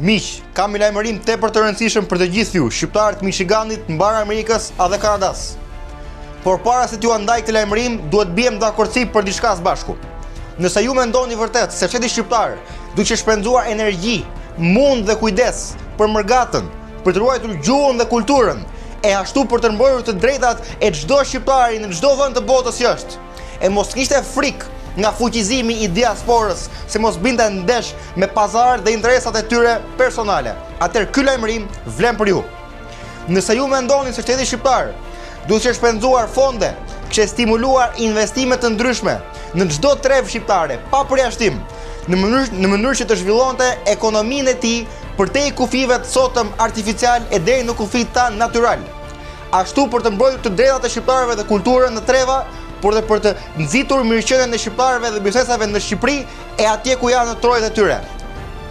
Miq, kam një lajmërim tepër të rëndësishëm për të gjithë ju, shqiptarët të Michiganit, mbar Amerikës edhe Kanadas. Por para se t'ju andaj këtë lajmërim, duhet bijem dakordsi për diçka së bashku. Nëse ju mendoni vërtet se fsheti shqiptar duke shpenzuar energji, mund dhe kujdes për mërgatën, për të ruajtur gjuhën dhe kulturën, e ashtu për të mbrojtur të drejtat e çdo shqiptari në çdo vend të botës që është, e mos kishte frikë nga fuqizimi i diasporës se mos binte ndesh me pazar dhe interesat e tyre personale, atëherë ky lajmërim vlen për ju. Nëse ju mendoni se shteti shqiptar duhet të shpenzuar fonde, kishte stimuluar investime të ndryshme në çdo trevë shqiptare, pa përjashtim, në mënyrë që të zhvillonte ekonominë e tij përtej kufive të sotëm artificial e deri në kufit tan natyral. Ashtu për të mbrojtur të drejtat e shqiptarëve dhe kulturën në treva, por dhe për të nxitur mirëqenien e shqiptarëve dhe biznesave në Shqipëri e atje ku janë në trojet e tyre.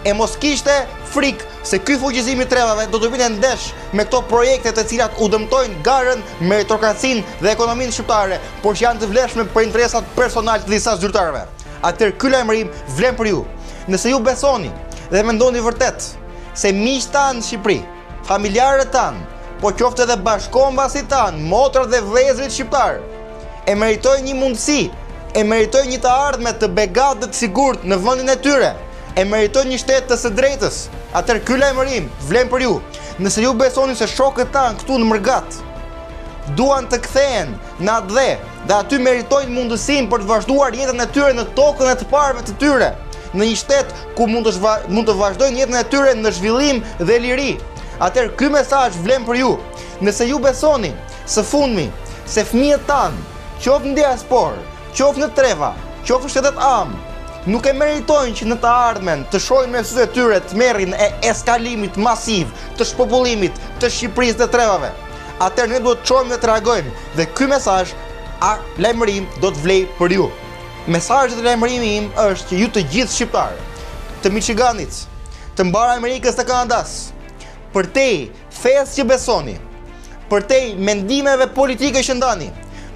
E mos kishte frikë se ky fuqizim i trevave do të vinte ndesh me këto projekte të cilat u dëmtojnë garën, meritokracinë dhe ekonominë shqiptare, por që janë të vlefshme për interesat personale të disa zyrtarëve. Atëherë ky lajmërim vlen për ju. Nëse ju besoni dhe mendoni vërtet se miqtë tanë në Shqipëri, familjarët tanë, po qoftë edhe bashkëkombësit tanë, motrat dhe vëllezërit shqiptar, e meritojnë një mundësi, e meritojnë një të ardhme të begatë dhe të sigurt në vendin e tyre, e meritojnë një shtet të së drejtës. Atëherë ky lajmërim vlen për ju. Nëse ju besoni se shokët tanë këtu në Mërgat duan të kthehen në atë dhe aty meritojnë mundësinë për të vazhduar jetën e tyre në tokën e të parëve të tyre, në një shtet ku mund të vazhdojnë jetën e tyre në zhvillim dhe liri, atëherë ky mesazh vlen për ju. Nëse ju besoni së fundmi se fëmijët tanë, qoftë në diasporë, qoftë në treva, qoftë në shtetet amë, nuk e meritojnë që në të ardhmen të shohin me sytë e tyre të merrin e eskalimit masiv të shpopullimit të Shqipërisë dhe trevave. Atëherë ne duhet të shohim dhe të reagojmë, dhe ky mesazh lajmërim do të vlej për ju. Mesazhi i lajmërimit im është që ju të gjithë shqiptarë të Michiganit, të mbar Amerikës dhe Kanadas, përtej fesë që besoni, përtej mendimeve politike që ndani,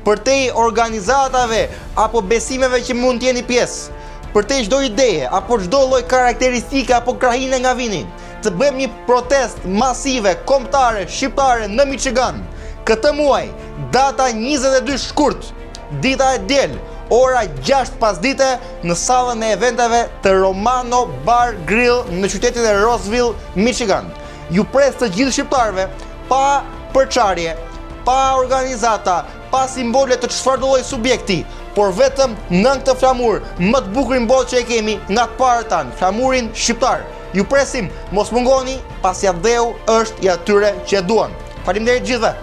përtej organizatave apo besimeve që mund t'jeni pjesë, përtej çdo ideje apo çdo lloj karakteristike apo krahine nga vini, të bëjmë një protestë masive kombëtare shqiptare në Michigan këtë muaj, data 22 shkurt, dita e diel, ora 6 pasdite në sallën e eventeve të Romano Bar Grill në qytetin e Roseville, Michigan. Ju pres të gjithë shqiptarëve, pa përçarje, pa organizata, pa simbole të çfarëdo lloj subjekti, por vetëm në këtë flamur më të bukur në botë që e kemi nga të parët tanë, flamurin shqiptar. Ju presim, mos mungoni, pasi Adeu është i atyre që e duan. Faleminderit gjithëve.